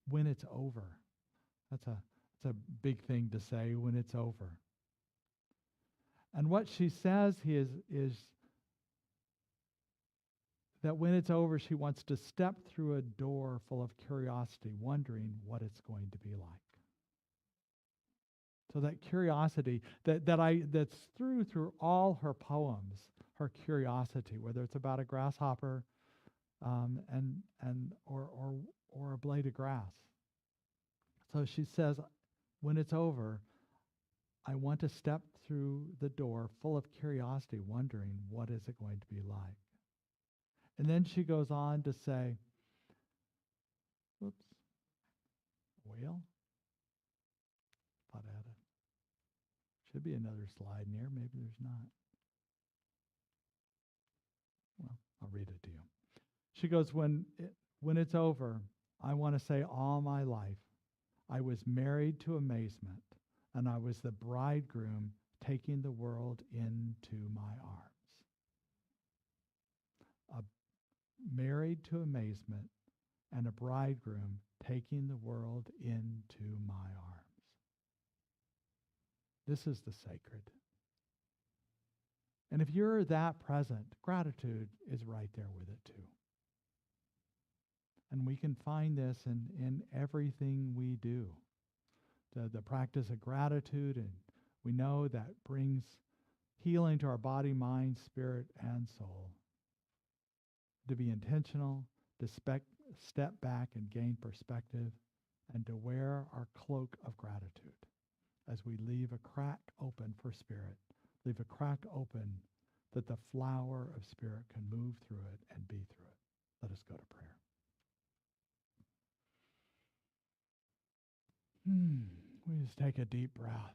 when it's over. That's a big thing to say, when it's over. And what she says is that when it's over, she wants to step through a door full of curiosity, wondering what it's going to be like. So that curiosity that's through all her poems, her curiosity, whether it's about a grasshopper, or a blade of grass. So she says, when it's over, I want to step through the door full of curiosity, wondering what is it going to be like. And then she goes on to say, whoops, whale? Thought I had should be another slide in here. Maybe there's not. Well, I'll read it to you. She goes, when it's over, I want to say all my life, I was married to amazement, and I was the bridegroom taking the world into my arms. Married to amazement, and a bridegroom taking the world into my arms. This is the sacred. And if you're that present, gratitude is right there with it too. And we can find this in everything we do. The practice of gratitude, and we know that brings healing to our body, mind, spirit, and soul. To be intentional, to step back and gain perspective, and to wear our cloak of gratitude as we leave a crack open for spirit, leave a crack open that the flower of spirit can move through it and be through it. Let us go to prayer. We just take a deep breath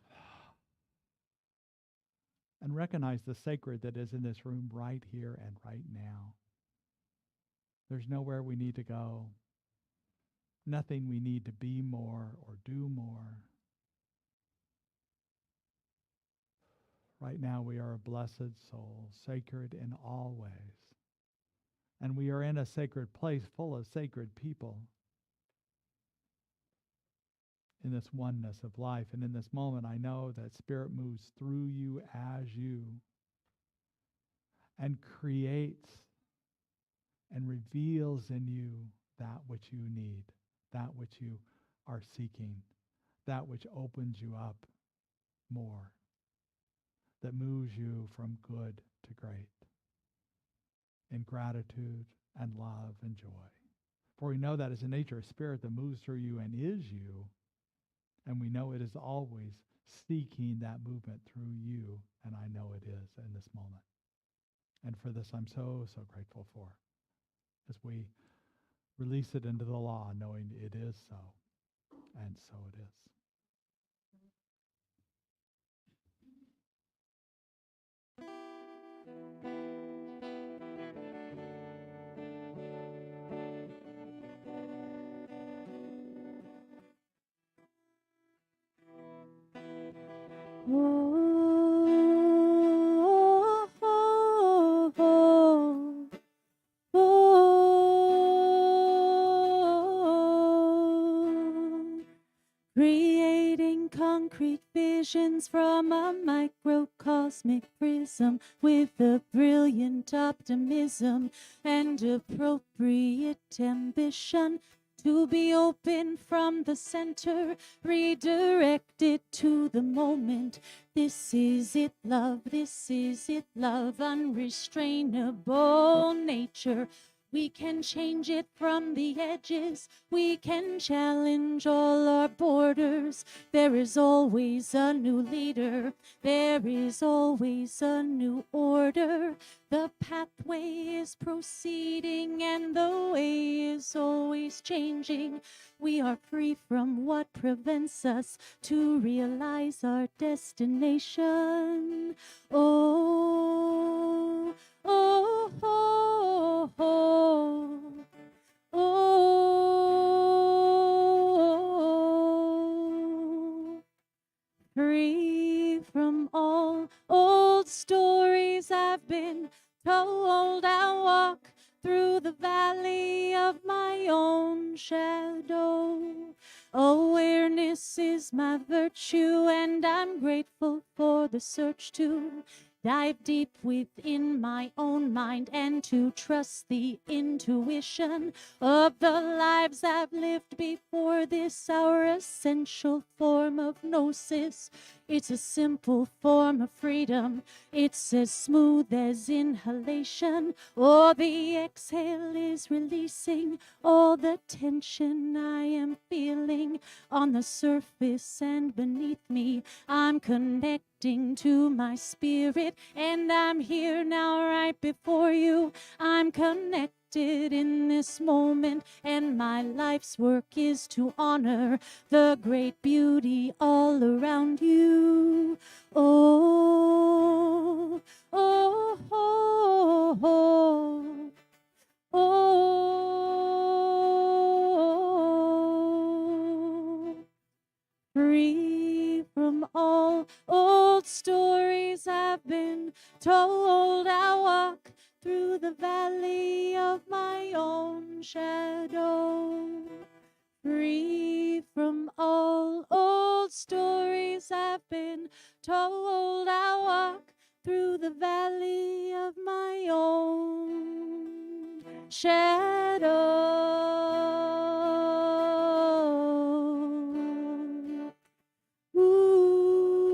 and recognize the sacred that is in this room right here and right now. There's nowhere we need to go, nothing we need to be more or do more. Right now we are a blessed soul, sacred in all ways. And we are in a sacred place full of sacred people. In this oneness of life. And in this moment, I know that Spirit moves through you as you and creates and reveals in you that which you need, that which you are seeking, that which opens you up more, that moves you from good to great in gratitude and love and joy. For we know that is the nature of Spirit that moves through you and is you. And we know it is always seeking that movement through you, and I know it is in this moment. And for this, I'm so, so grateful for, as we release it into the law, knowing it is so, and so it is. Creating concrete visions from a microcosmic prism with a brilliant optimism and appropriate ambition to be open from the center, redirected to the moment. This is it, love, unrestrainable nature. We can change it from the edges. We can challenge all our borders. There is always a new leader. There is always a new order. The pathway is proceeding and the way is always changing. We are free from what prevents us to realize our destination. Oh, oh, oh, oh, oh. Free from all old stories I've been told, I walk through the valley of my own shadow. Awareness is my virtue, and I'm grateful for the search to dive deep within my own mind and to trust the intuition of the lives I've lived before this, our essential form of gnosis. It's a simple form of freedom. It's as smooth as inhalation, or the exhale is releasing all the tension I am feeling on the surface and beneath me. I'm connecting to my spirit, and I'm here now right before you. I'm connected in this moment, and my life's work is to honor the great beauty all around you. Oh, oh, oh, oh, oh. Free from all old stories I've been told, I walk through the valley of my own shadow. Free from all old stories I've been told, I walk through the valley of my own shadow. Ooh.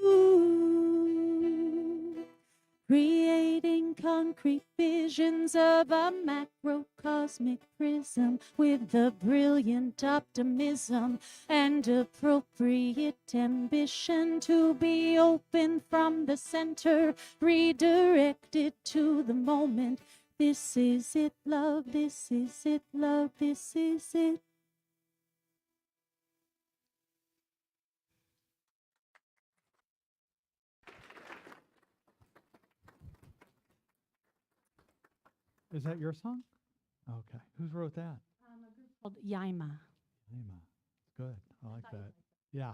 Ooh. Creating concrete visions of a macrocosmic prism with the brilliant optimism and appropriate ambition to be open from the center, redirected to the moment. This is it, love, this is it, love, this is it. Is that your song? Okay. Who wrote that? A group called Yaima. Lima. Good. I like that. Yeah.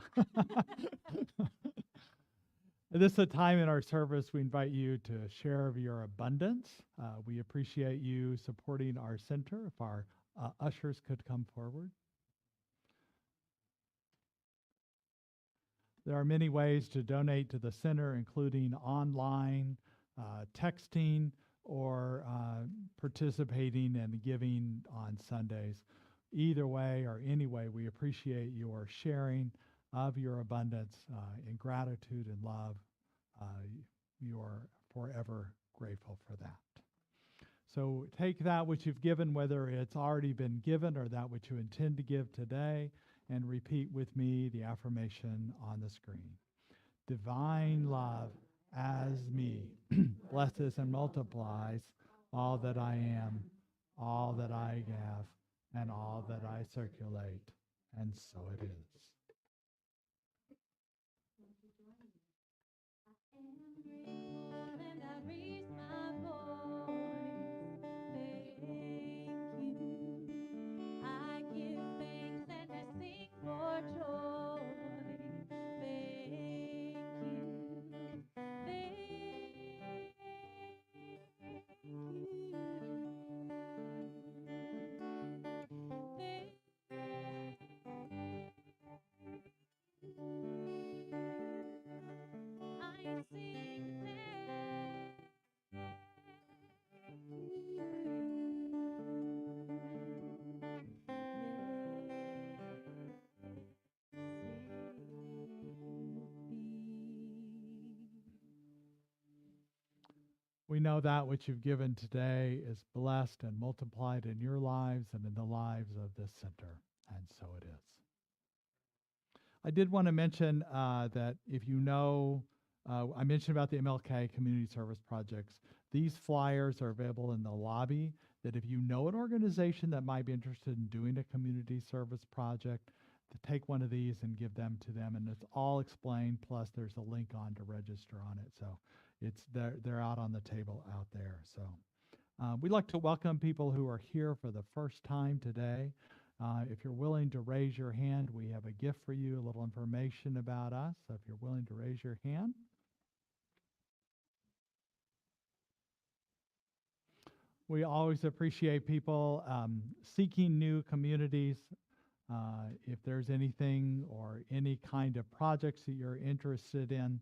This is a time in our service we invite you to share of your abundance. We appreciate you supporting our center. If our ushers could come forward. There are many ways to donate to the center, including online, texting, or participating and giving on Sundays. Either way or any way, we appreciate your sharing of your abundance in gratitude and love. You're forever grateful for that. So take that which you've given, whether it's already been given or that which you intend to give today, and repeat with me the affirmation on the screen. Divine love as me blesses and multiplies all that I am, all that I have, and all that I circulate. And so it is. And I raise my voice. Thank you. I give thanks and I sing for joy. Thank you. Thank you. We know that which you've given today is blessed and multiplied in your lives and in the lives of this center, and so it is. I did want to mention that if you know, I mentioned about the MLK Community Service Projects. These flyers are available in the lobby, that if you know an organization that might be interested in doing a community service project, to take one of these and give them to them. And it's all explained, plus there's a link on to register on it. So they're out on the table out there. So we'd like to welcome people who are here for the first time today. If you're willing to raise your hand, we have a gift for you, a little information about us. So if you're willing to raise your hand. We always appreciate people seeking new communities. If there's anything or any kind of projects that you're interested in,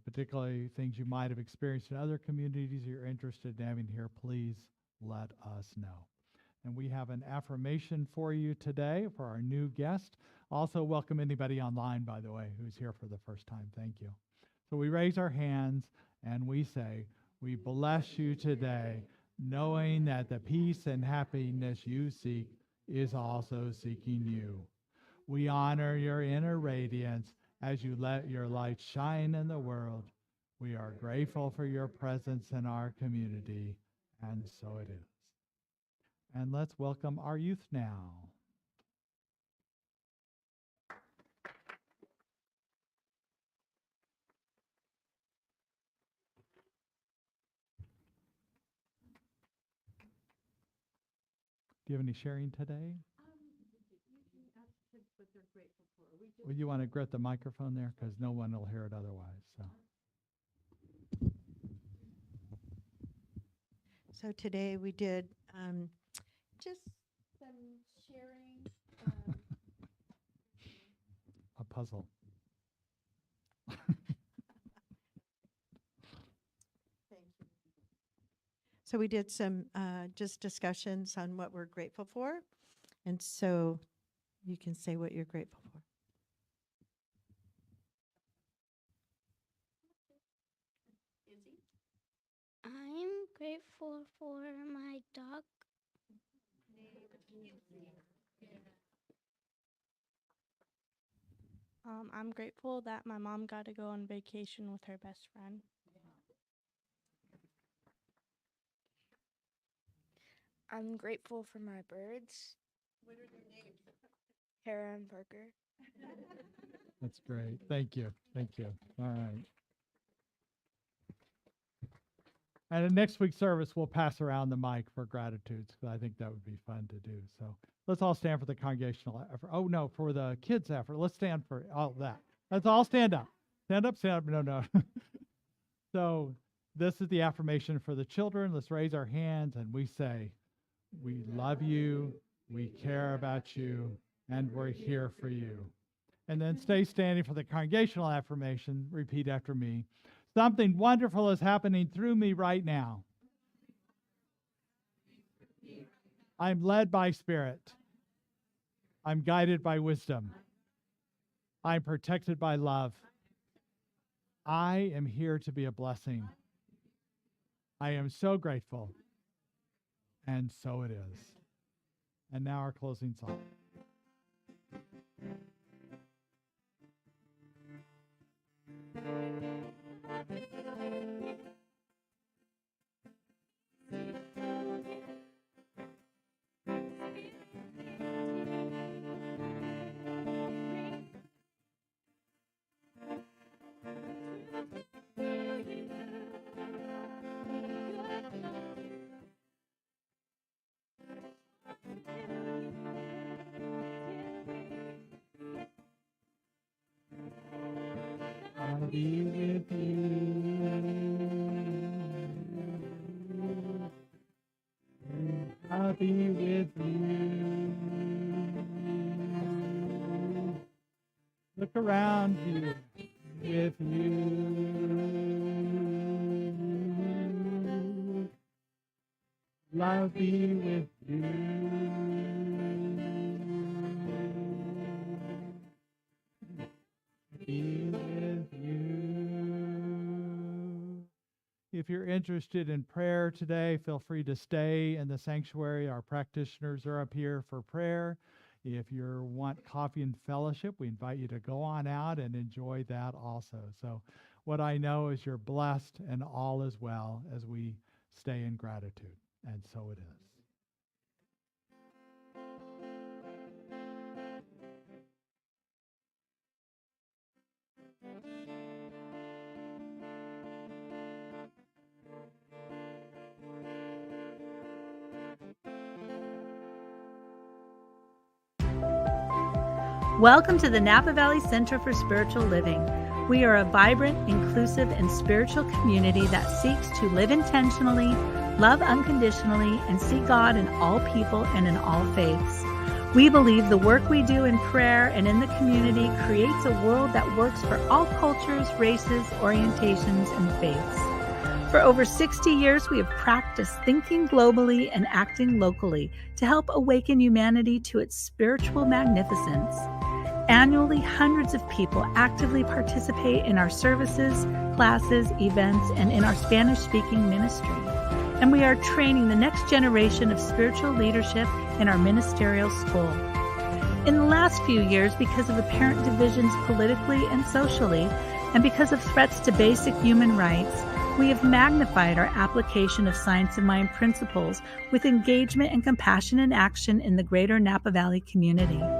particularly things you might have experienced in other communities you're interested in having here, please let us know. And we have an affirmation for you today for our new guest. Also welcome anybody online, by the way, who's here for the first time. Thank you. So we raise our hands and we say, we bless you today, knowing that the peace and happiness you seek is also seeking you. We honor your inner radiance as you let your light shine in the world. We are grateful for your presence in our community, and so it is. And let's welcome our youth now. Do you have any sharing today? Well, you want to grab the microphone there because no one will hear it otherwise. So today we did just some sharing. A puzzle. Thank you. So we did some just discussions on what we're grateful for. And so you can say what you're grateful for. I'm grateful for my dog. I'm grateful that my mom got to go on vacation with her best friend. I'm grateful for my birds. What are their names? Hera and Parker. That's great. Thank you. Thank you. All right. And in next week's service, we'll pass around the mic for gratitudes, because I think that would be fun to do. So let's all stand for the congregational effort. Oh, no, for the kids' effort. Let's stand for all that. Let's all stand up. Stand up, stand up. No, no. So this is the affirmation for the children. Let's raise our hands and we say, we love you, we care about you, and we're here for you. And then stay standing for the congregational affirmation. Repeat after me. Something wonderful is happening through me right now. I'm led by Spirit. I'm guided by wisdom. I'm protected by love. I am here to be a blessing. I am so grateful. And so it is. And now our closing song. I'll be with you. I'll be with you. Look around you with you. Love be with you. Be with you. If you're in interested in prayer today, feel free to stay in the sanctuary. Our practitioners are up here for prayer. If you want coffee and fellowship, we invite you to go on out and enjoy that also. So what I know is you're blessed and all is well as we stay in gratitude. And so it is. Welcome to the Napa Valley Center for Spiritual Living. We are a vibrant, inclusive, and spiritual community that seeks to live intentionally, love unconditionally, and see God in all people and in all faiths. We believe the work we do in prayer and in the community creates a world that works for all cultures, races, orientations, and faiths. For over 60 years, we have practiced thinking globally and acting locally to help awaken humanity to its spiritual magnificence. Annually, hundreds of people actively participate in our services, classes, events, and in our Spanish-speaking ministry. And we are training the next generation of spiritual leadership in our ministerial school. In the last few years, because of apparent divisions politically and socially, and because of threats to basic human rights, we have magnified our application of Science of Mind principles with engagement and compassion in action in the greater Napa Valley community.